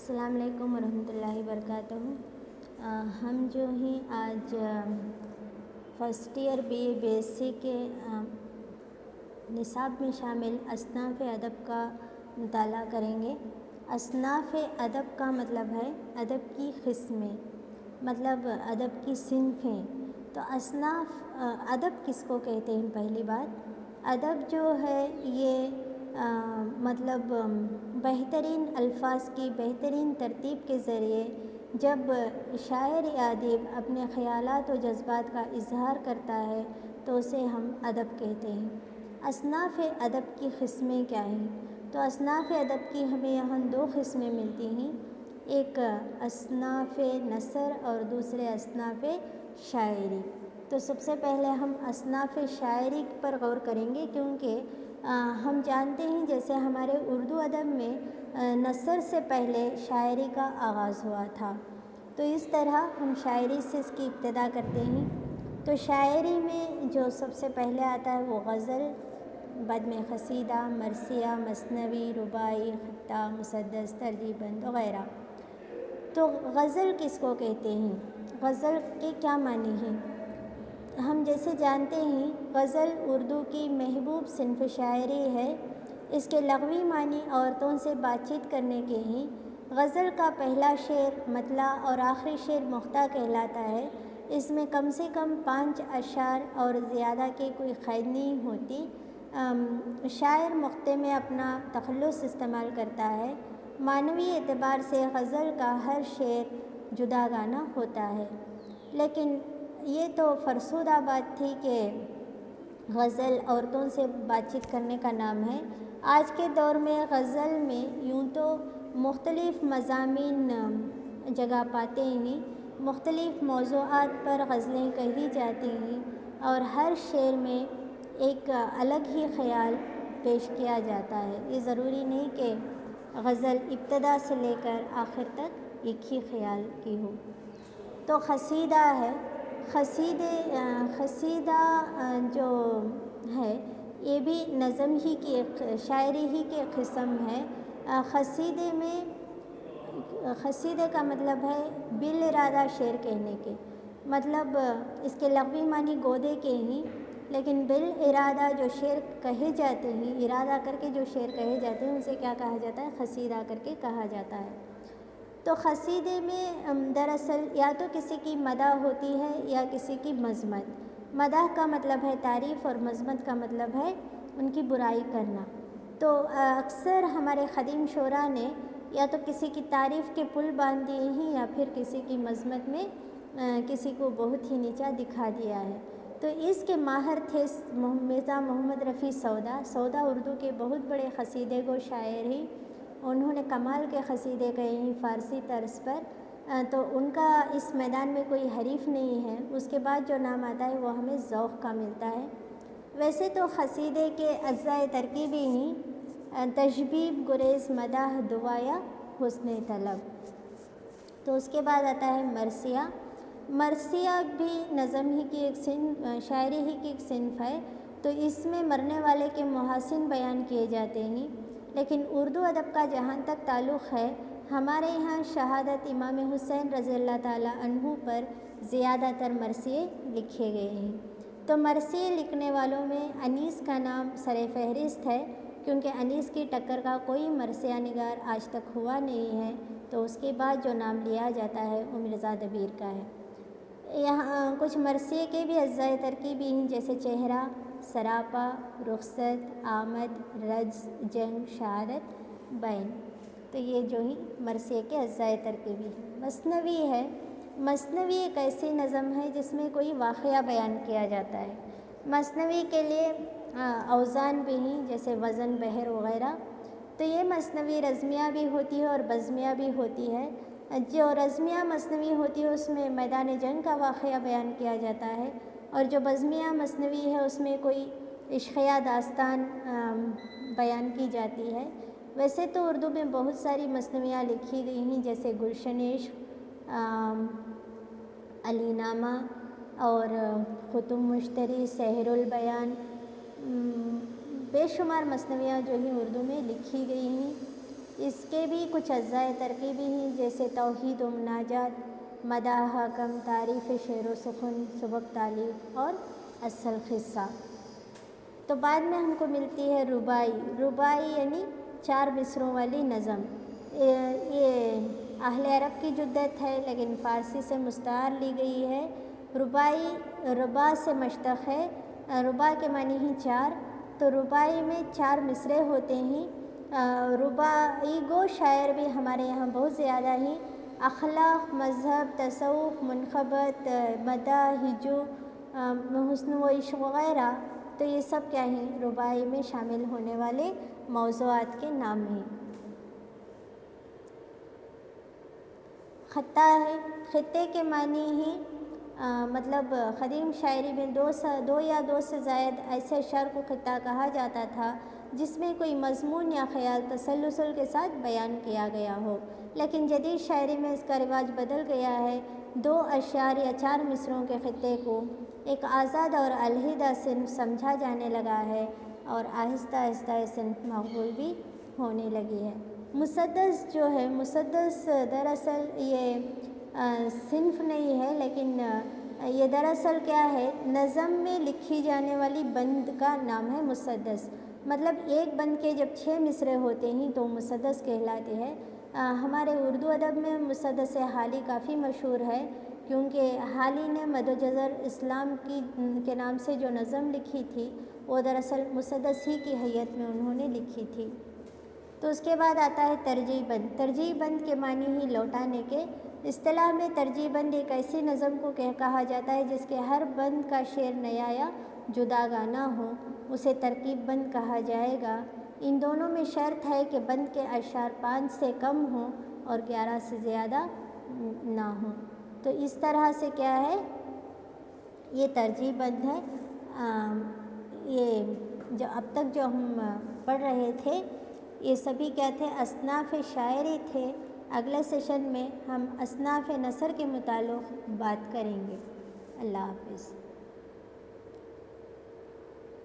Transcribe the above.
السلام علیکم ورحمۃ اللہ وبرکاتہ۔ ہم جو ہیں آج first year B A B S C کے نصاب میں شامل اصناف ادب کا مطالعہ کریں گے۔ اصناف ادب کا مطلب ہے ادب کی قسمیں، مطلب ادب کی صنفیں۔ تو اصناف ادب کس کو کہتے ہیں؟ پہلی بات، ادب جو ہے یہ مطلب بہترین الفاظ کی بہترین ترتیب کے ذریعے جب شاعر یا ادیب اپنے خیالات و جذبات کا اظہار کرتا ہے تو اسے ہم ادب کہتے ہیں۔ اصناف ادب کی قسمیں کیا ہیں؟ تو اصناف ادب کی ہمیں یہاں دو قسمیں ملتی ہیں، ایک اصناف نثر اور دوسرے اصناف شاعری۔ تو سب سے پہلے ہم اصناف شاعری پر غور کریں گے، کیونکہ ہم جانتے ہیں جیسے ہمارے اردو ادب میں نثر سے پہلے شاعری کا آغاز ہوا تھا، تو اس طرح ہم شاعری سے اس کی ابتدا کرتے ہیں۔ تو شاعری میں جو سب سے پہلے آتا ہے وہ غزل، بعد میں قصیدہ، مرثیہ، مثنوی، رباعی، خطہ، مسدس، ترجیع بند وغیرہ۔ تو غزل کس کو کہتے ہیں؟ غزل کے کیا معنی ہیں؟ ہم جیسے جانتے ہیں غزل اردو کی محبوب صنف شاعری ہے۔ اس کے لغوی معنی عورتوں سے بات چیت کرنے کے ہیں۔ غزل کا پہلا شعر مطلع اور آخری شعر مقطع کہلاتا ہے۔ اس میں کم سے کم 5 اشعار اور زیادہ کی کوئی قید نہیں ہوتی۔ شاعر مقطع میں اپنا تخلص استعمال کرتا ہے۔ معنوی اعتبار سے غزل کا ہر شعر جداگانہ ہوتا ہے، لیکن یہ تو فرسودہ بات تھی کہ غزل عورتوں سے بات چیت کرنے کا نام ہے۔ آج کے دور میں غزل میں یوں تو مختلف مضامین جگہ پاتے ہیں، مختلف موضوعات پر غزلیں کہی جاتی ہیں اور ہر شعر میں ایک الگ ہی خیال پیش کیا جاتا ہے۔ یہ ضروری نہیں کہ غزل ابتدا سے لے کر آخر تک ایک ہی خیال کی ہو۔ تو قصیدہ ہے، قصیدہ جو ہے یہ بھی نظم ہی کی ایک شاعری ہی کی ایک قسم ہے۔ قصیدے کا مطلب ہے بالارادہ شعر کہنے کے، مطلب اس کے لغوی معنی گودے کے ہیں، لیکن بالارادہ جو شعر کہے جاتے ہیں، ارادہ کر کے جو شعر کہے جاتے ہیں اسے کیا کہا جاتا ہے؟ قصیدہ کر کے کہا جاتا ہے۔ تو قصیدے میں دراصل یا تو کسی کی مدح ہوتی ہے یا کسی کی مذمت۔ مدح کا مطلب ہے تعریف اور مذمت کا مطلب ہے ان کی برائی کرنا۔ تو اکثر ہمارے قدیم شعراء نے یا تو کسی کی تعریف کے پل باندھ دیے ہیں یا پھر کسی کی مذمت میں کسی کو بہت ہی نیچا دکھا دیا ہے۔ تو اس کے ماہر تھے مرزا محمد رفیع سودا اردو کے بہت بڑے قصیدے گو شاعر ہیں۔ انہوں نے کمال کے قصیدے کہے ہیں فارسی طرز پر، تو ان کا اس میدان میں کوئی حریف نہیں ہے۔ اس کے بعد جو نام آتا ہے وہ ہمیں ذوق کا ملتا ہے۔ ویسے تو قصیدے کے اجزائے ترکیبی ہیں، تشبیب، گریز، مدح، دعا یا حسن طلب۔ تو اس کے بعد آتا ہے مرثیہ۔ مرثیہ بھی نظم ہی کی ایک صنف، شاعری ہی کی ایک صنف ہے۔ تو اس میں مرنے والے کے محاسن بیان کیے جاتے ہیں، لیکن اردو ادب کا جہاں تک تعلق ہے ہمارے یہاں شہادت امام حسین رضی اللہ تعالیٰ عنہ پر زیادہ تر مرثیے لکھے گئے ہیں۔ تو مرثیے لکھنے والوں میں انیس کا نام سر فہرست ہے، کیونکہ انیس کی ٹکر کا کوئی مرثیہ نگار آج تک ہوا نہیں ہے۔ تو اس کے بعد جو نام لیا جاتا ہے وہ مرزا دبیر کا ہے۔ یہاں کچھ مرثیے کے بھی اجزائے ترکیبی ہیں، جیسے چہرہ، سراپا، رخصت، آمد، رجز، جنگ، شہادت، بین۔ تو یہ جو ہی مرثیے کے اجزائے ترکیبی ہیں۔ مثنوی ہے۔ مثنوی ایک ایسی نظم ہے جس میں کوئی واقعہ بیان کیا جاتا ہے۔ مثنوی کے لیے اوزان بھی ہیں، جیسے وزن، بحر وغیرہ۔ تو یہ مثنوی رزمیہ بھی ہوتی ہے اور بزمیہ بھی ہوتی ہے۔ جو رزمیہ مثنوی ہوتی ہے اس میں میدان جنگ کا واقعہ بیان کیا جاتا ہے، اور جو بزمیہ مثنوی ہے اس میں کوئی عشقیہ داستان بیان کی جاتی ہے۔ ویسے تو اردو میں بہت ساری مثنویاں لکھی گئی ہیں، جیسے گلشن عشق، علی نامہ اور خطب مشتری، سحر البیان، بے شمار مثنویاں جو ہیں اردو میں لکھی گئی ہیں۔ اس کے بھی کچھ اجزائے ترکیبی ہیں، جیسے توحید و مناجات، مداح حکم، تعریف شعر و سخن، سبک تعلیق اور اصل قصہ۔ تو بعد میں ہم کو ملتی ہے رباعی۔ رباعی یعنی 4 مصروں والی نظم۔ یہ اہل عرب کی جدت ہے لیکن فارسی سے مستعار لی گئی ہے۔ رباعی ربا سے مشتق ہے، ربا کے معنی ہیں 4، تو رباعی میں 4 مصرے ہوتے ہیں۔ رباعی گو شاعر بھی ہمارے یہاں بہت زیادہ ہیں۔ اخلاق، مذہب، تصوف، منقبت، مدح، ہجو، حسن و عشق وغیرہ، تو یہ سب کیا ہیں؟ رباعی میں شامل ہونے والے موضوعات کے نام ہیں۔ خطہ ہے، خطے کے معنی ہیں مطلب قدیم شاعری میں 2 یا 2 سے زائد ایسے اشعار کو خطہ کہا جاتا تھا جس میں کوئی مضمون یا خیال تسلسل کے ساتھ بیان کیا گیا ہو، لیکن جدید شاعری میں اس کا رواج بدل گیا ہے۔ 2 اشعار یا 4 مصروں کے خطے کو ایک آزاد اور علیحدہ صنف سمجھا جانے لگا ہے اور آہستہ آہستہ یہ صنف مقبول بھی ہونے لگی ہے۔ مسدس جو ہے، مسدس دراصل یہ صنف نہیں ہے، لیکن یہ دراصل کیا ہے؟ نظم میں لکھی جانے والی بند کا نام ہے مسدس۔ مطلب ایک بند کے جب 6 مصرے ہوتے ہیں تو مسدس کہلاتے ہیں۔ ہمارے اردو ادب میں مسدس حالی کافی مشہور ہے، کیونکہ حالی نے مد و جزر اسلام کے نام سے جو نظم لکھی تھی وہ دراصل مسدس ہی کی حیت میں انہوں نے لکھی تھی۔ تو اس کے بعد آتا ہے ترجیع بند۔ ترجیع بند کے معنی ہی لوٹانے کے۔ اصطلاح میں ترجیع بند ایک ایسی نظم کو کہا جاتا ہے جس کے ہر بند کا شعر نیا یا جداگانہ ہو، اسے ترکیب بند کہا جائے گا۔ ان دونوں میں شرط ہے کہ بند کے اشعار 5 سے کم ہوں اور 11 سے زیادہ نہ ہوں۔ تو اس طرح سے کیا ہے؟ یہ ترجیع بند ہے۔ یہ جو اب تک جو ہم پڑھ رہے تھے یہ سبھی کیا تھے؟ اصناف شاعری تھے۔ اگلے سیشن میں ہم اصناف نثر کے متعلق بات کریں گے۔ اللہ حافظ۔